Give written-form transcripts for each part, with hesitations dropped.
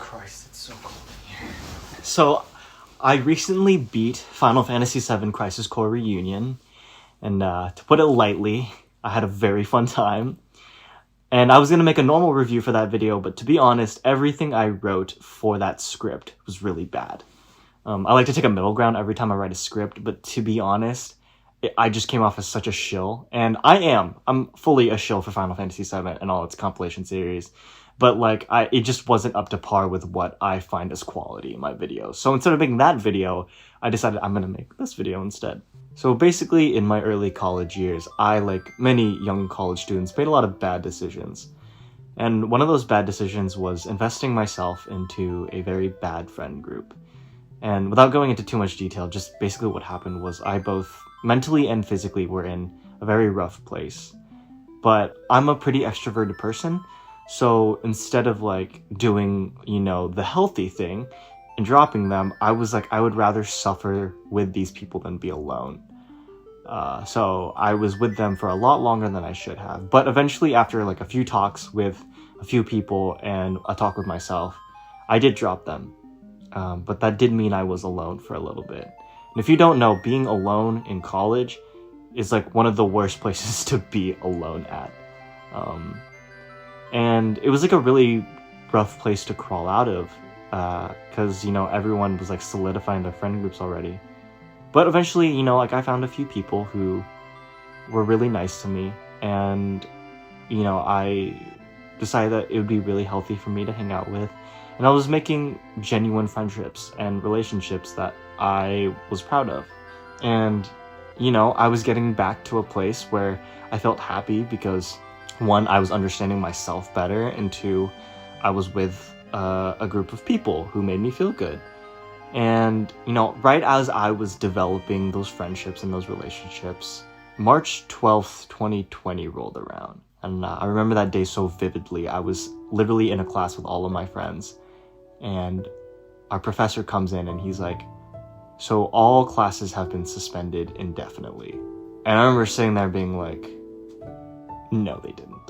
Christ, it's so cold in here. So, I recently beat Final Fantasy VII Crisis Core Reunion, and to put it lightly, I had a very fun time. And I was going to make a normal review for that video, but to be honest, everything I wrote for that script was really bad. I like to take a middle ground every time I write a script, but to be honest, I just came off as such a shill. And I'm fully a shill for Final Fantasy VII and all its compilation series. But it just wasn't up to par with what I find as quality in my videos. So instead of making that video, I decided I'm going to make this video instead. So basically, in my early college years, I, like many young college students, made a lot of bad decisions. And one of those bad decisions was investing myself into a very bad friend group. And without going into too much detail, just basically what happened was I both mentally and physically were in a very rough place. But I'm a pretty extroverted person, so instead of doing, the healthy thing and dropping them, I was I would rather suffer with these people than be alone. So I was with them for a lot longer than I should have. But eventually, after a few talks with a few people and a talk with myself, I did drop them. But that did mean I was alone for a little bit. And if you don't know, being alone in college is one of the worst places to be alone at. And it was a really rough place to crawl out of, because, everyone was solidifying their friend groups already. But eventually, I found a few people who were really nice to me, and, I decided that it would be really healthy for me to hang out with. And I was making genuine friendships and relationships that I was proud of. And, I was getting back to a place where I felt happy because, one, I was understanding myself better, and two, I was with a group of people who made me feel good. And, right as I was developing those friendships and those relationships, March 12th, 2020 rolled around. And I remember that day so vividly. I was literally in a class with all of my friends. And our professor comes in and he's like, so all classes have been suspended indefinitely. And I remember sitting there being like, no, they didn't.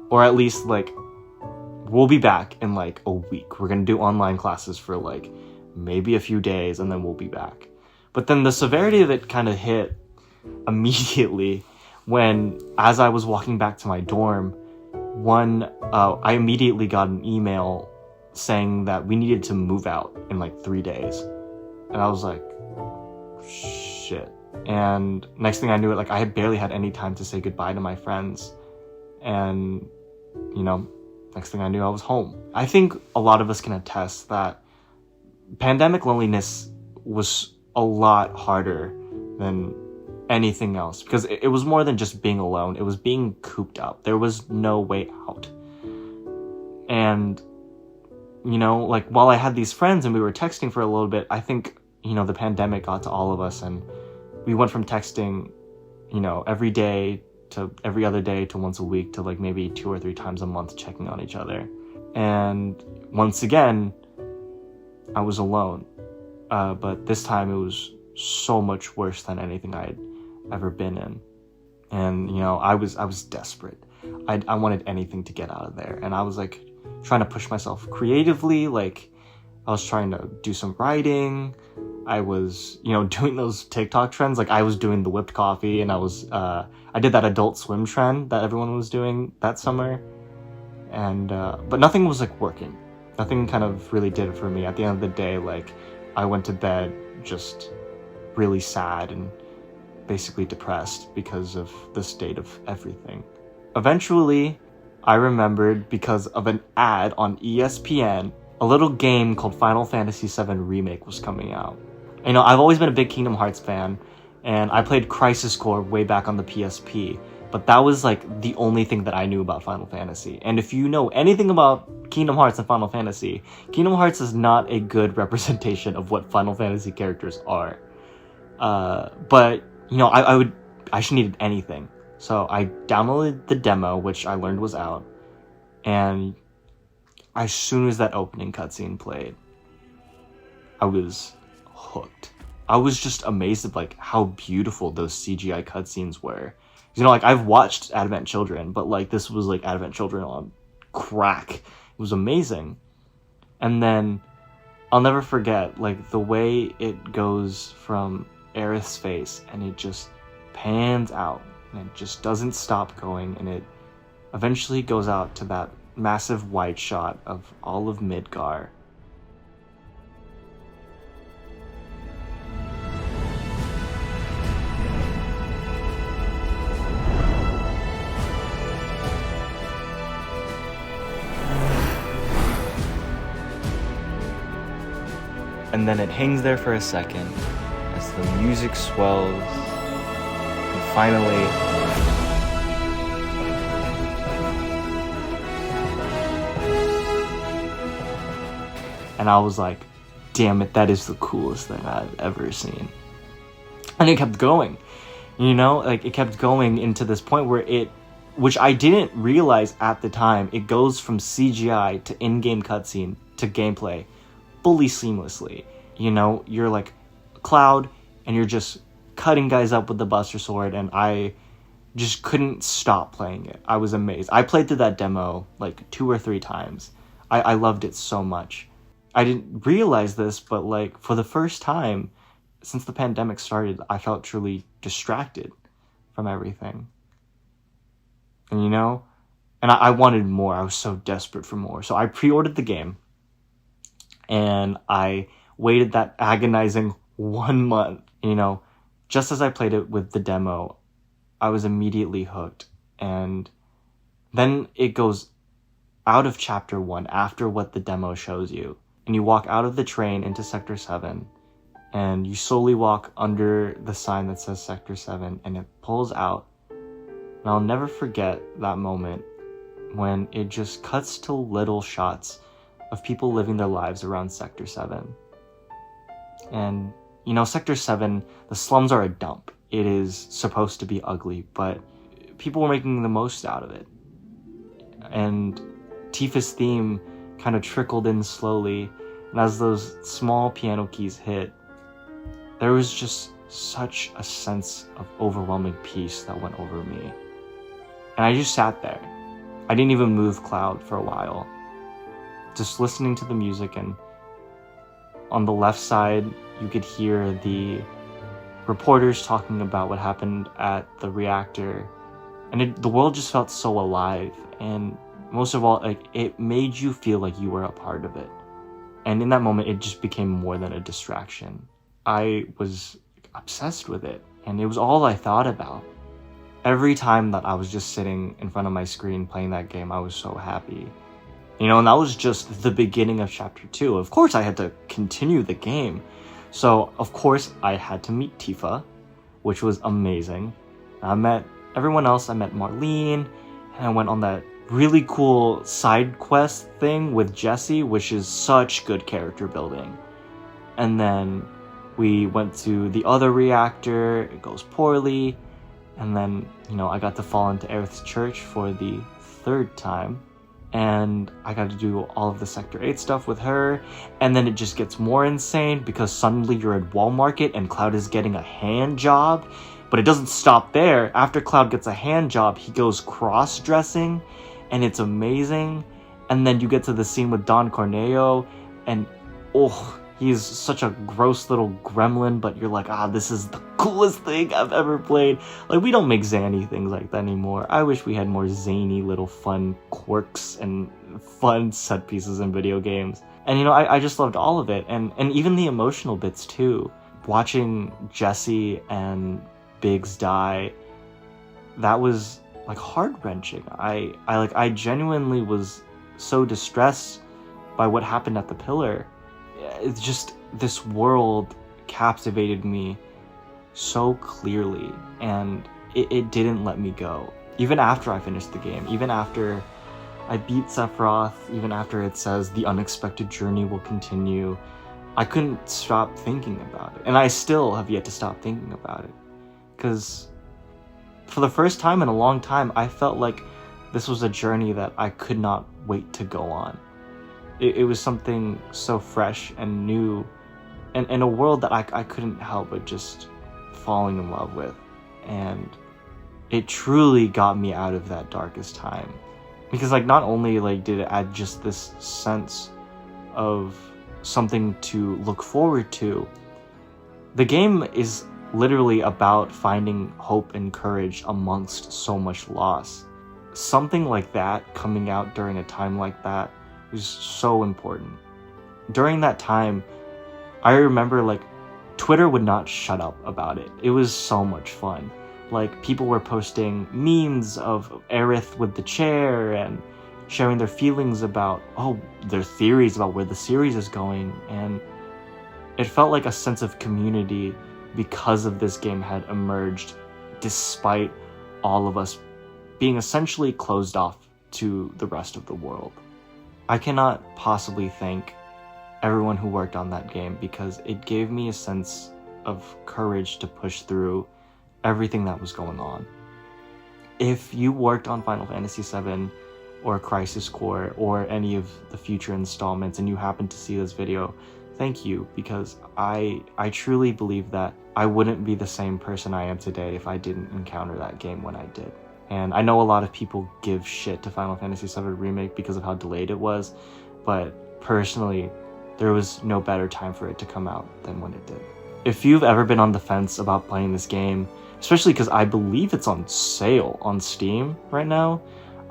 Or at least, we'll be back in, a week. We're gonna do online classes for, maybe a few days, and then we'll be back. But then the severity of it kind of hit immediately when, as I was walking back to my dorm, I immediately got an email saying that we needed to move out in 3 days. And I was like, shit. And next thing I knew, I had barely had any time to say goodbye to my friends. And, next thing I knew, I was home. I think a lot of us can attest that pandemic loneliness was a lot harder than anything else, because it was more than just being alone. It was being cooped up. There was no way out. And, while I had these friends and we were texting for a little bit, I think, the pandemic got to all of us, and we went from texting, every day to every other day to once a week to maybe 2 or 3 times a month checking on each other. And once again, I was alone. But this time it was so much worse than anything I had ever been in. And, I was desperate. I wanted anything to get out of there. And I was trying to push myself creatively. I was trying to do some writing. I was, doing those TikTok trends. I was doing the whipped coffee, and I did that Adult Swim trend that everyone was doing that summer. And, but nothing was working. Nothing kind of really did it for me. At the end of the day, I went to bed just really sad and basically depressed because of the state of everything. Eventually, I remembered, because of an ad on ESPN, a little game called Final Fantasy VII Remake was coming out. I've always been a big Kingdom Hearts fan, and I played Crisis Core way back on the PSP, but that was the only thing that I knew about Final Fantasy. And if you know anything about Kingdom Hearts and Final Fantasy, Kingdom Hearts is not a good representation of what Final Fantasy characters are. But I just needed anything. So I downloaded the demo, which I learned was out, and as soon as that opening cutscene played, I was hooked. I was just amazed at how beautiful those CGI cutscenes were. I've watched Advent Children, but this was Advent Children on crack. It was amazing. And then I'll never forget, like, the way it goes from Aerith's face and it just pans out and it just doesn't stop going, and it eventually goes out to that massive wide shot of all of Midgar. And then it hangs there for a second as the music swells, and finally, and I was like, damn it, that is the coolest thing I've ever seen. And it kept going, you know, like it kept going into this point where which I didn't realize at the time, it goes from CGI to in-game cutscene to gameplay fully seamlessly. You know, you're like Cloud and you're just cutting guys up with the Buster Sword, and I just couldn't stop playing it. I was amazed. I played through that demo like 2 or 3 times. I loved it so much. I didn't realize this, but like for the first time since the pandemic started, I felt truly distracted from everything. And you know, and I wanted more. I was so desperate for more. So I pre-ordered the game. And I waited that agonizing 1 month. You know, just as I played it with the demo, I was immediately hooked. And then it goes out of Chapter 1 after what the demo shows you. And you walk out of the train into Sector 7. And you slowly walk under the sign that says Sector 7. And it pulls out. And I'll never forget that moment when it just cuts to little shots of people living their lives around Sector 7. And, you know, Sector 7, the slums are a dump. It is supposed to be ugly, but people were making the most out of it. And Tifa's theme kind of trickled in slowly, and as those small piano keys hit, there was just such a sense of overwhelming peace that went over me. And I just sat there. I didn't even move Cloud for a while, just listening to the music, and on the left side, you could hear the reporters talking about what happened at the reactor, and the world just felt so alive, and most of all, like, it made you feel like you were a part of it. And in that moment, it just became more than a distraction. I was obsessed with it, and it was all I thought about. Every time that I was just sitting in front of my screen playing that game, I was so happy. You know, and that was just the beginning of Chapter 2. Of course, I had to continue the game. So, of course, I had to meet Tifa, which was amazing. I met everyone else. I met Marlene, and I went on that really cool side quest thing with Jessie, which is such good character building. And then we went to the other reactor. It goes poorly. And then, you know, I got to fall into Aerith's church for the 3rd time. And I got to do all of the Sector 8 stuff with her. And then it just gets more insane because suddenly you're at Wall Market and Cloud is getting a hand job. But it doesn't stop there. After Cloud gets a hand job, he goes cross-dressing. And it's amazing. And then you get to the scene with Don Corneo. And, oh, he's such a gross little gremlin. But you're like, this is the coolest thing I've ever played. Like, we don't make zany things like that anymore. I wish we had more zany little fun quirks and fun set pieces in video games. And, you know, I just loved all of it. And even the emotional bits, too. Watching Jessie and Biggs die, that was, like, heart-wrenching. I genuinely was so distressed by what happened at the Pillar. It's just, this world captivated me so clearly, and it didn't let me go. Even after I finished the game, even after I beat Sephiroth, even after it says the unexpected journey will continue, I couldn't stop thinking about it. And I still have yet to stop thinking about it. Because for the first time in a long time, I felt like this was a journey that I could not wait to go on. It was something so fresh and new, and in a world that I couldn't help but just falling in love with. And it truly got me out of that darkest time. Because, like, not only, like, did it add just this sense of something to look forward to. The game is literally about finding hope and courage amongst so much loss. Something like that coming out during a time like that is so important. During that time, I remember like Twitter would not shut up about it. It was so much fun. Like, people were posting memes of Aerith with the chair and sharing their feelings about, their theories about where the series is going. And it felt like a sense of community because of this game had emerged, despite all of us being essentially closed off to the rest of the world. I cannot possibly thank everyone who worked on that game, because it gave me a sense of courage to push through everything that was going on. If you worked on Final Fantasy VII or Crisis Core or any of the future installments and you happen to see this video, thank you, because I truly believe that I wouldn't be the same person I am today if I didn't encounter that game when I did. And I know a lot of people give shit to Final Fantasy VII Remake because of how delayed it was, but personally, there was no better time for it to come out than when it did. If you've ever been on the fence about playing this game, especially because I believe it's on sale on Steam right now,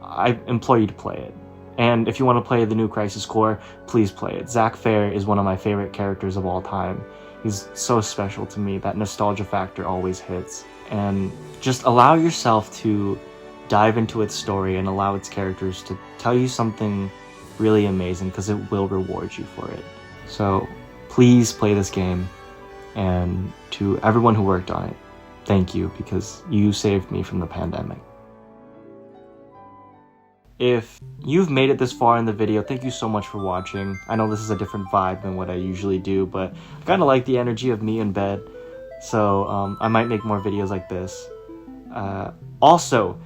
I implore you to play it. And if you want to play the new Crisis Core, please play it. Zack Fair is one of my favorite characters of all time. He's so special to me. That nostalgia factor always hits. And just allow yourself to dive into its story and allow its characters to tell you something really amazing, because it will reward you for it. So please play this game, and to everyone who worked on it, thank you, because you saved me from the pandemic. If you've made it this far in the video, thank you so much for watching. I know this is a different vibe than what I usually do, but I kind of like the energy of me in bed, so I might make more videos like this. Also,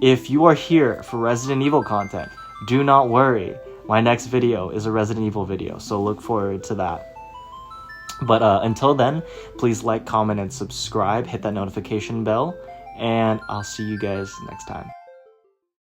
if you are here for Resident Evil content, do not worry. My next video is a Resident Evil video, so look forward to that. But until then, please like, comment, and subscribe. Hit that notification bell, and I'll see you guys next time.